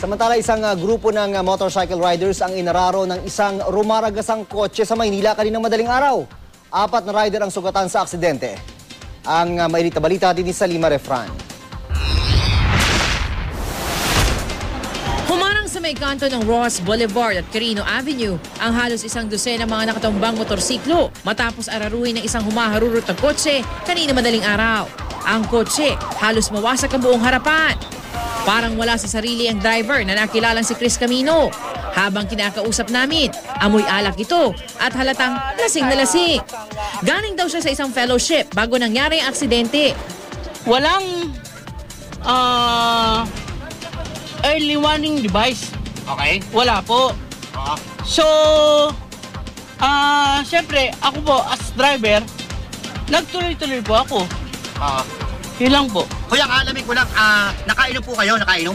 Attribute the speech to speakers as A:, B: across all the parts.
A: Samantala, isang grupo ng motorcycle riders ang inararo ng isang rumaragasang kotse sa Maynila kaninang madaling araw. 4 na rider ang sugatan sa aksidente. Ang mainit na balita din sa Lima Refran.
B: Humarang sa may kanto ng Ross Boulevard at Carino Avenue ang halos 100 mga nakatumbang motorsiklo matapos araruhin ng isang humaharurot na kotse kanina madaling araw. Ang kotse halos mawasak ang buong harapan. Parang wala sa sarili ang driver na nakilalang si Chris Camino. Habang kinakausap namin, amoy alak ito at halatang lasing na lasing. Galing daw siya sa isang fellowship bago nangyari ang aksidente.
C: Walang early warning device.
D: Okay.
C: Wala po. So, siyempre, ako po as driver, nagtuloy-tuloy po ako. Yun lang po.
D: Kuya, alamin ko lang, nakainom po kayo? Nakainom?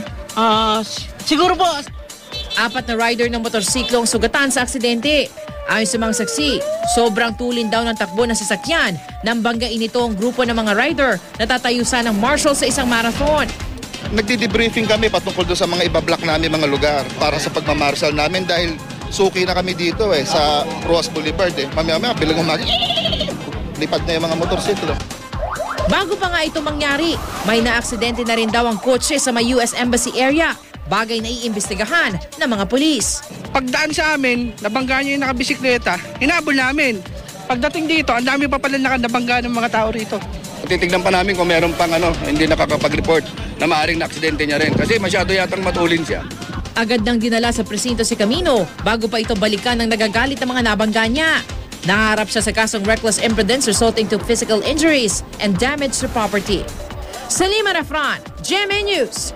C: Siguro po.
B: 4 na rider ng motorsiklo ang sugatan sa aksidente. Ayon sa mga saksi, sobrang tulin daw ng takbo ng sasakyan nang banggain ito ang grupo ng mga rider na tatayusan ng marshal sa isang marathon.
E: Nagdi-debriefing kami patungkol doon sa mga ibablock namin mga lugar para sa pagmamarshal namin dahil suki na kami dito sa Ross Boulevard Mamaya-maya bilang lipad na yung mga motorsiklo.
B: Bago pa nga ito mangyari, may naaksidente na rin daw ang kotse sa may US Embassy area. Bagay na iimbestigahan ng mga pulis.
F: Pagdaan sa amin, nabangga niya yung nakabisikleta, hinabol namin. Pagdating dito, ang dami pa pala nabangga ng mga tao rito.
E: Titignan pa namin kung meron pang hindi nakakapag-report na maaaring na-aksidente niya rin kasi masyado yatang matulin siya.
B: Agad nang dinala sa presinto si Camino bago pa ito balikan ng nagagalit ng mga nabangga niya. Naharap siya sa kasong reckless imprudence resulting to physical injuries and damage to property. Sa Lima Refran, GMA News.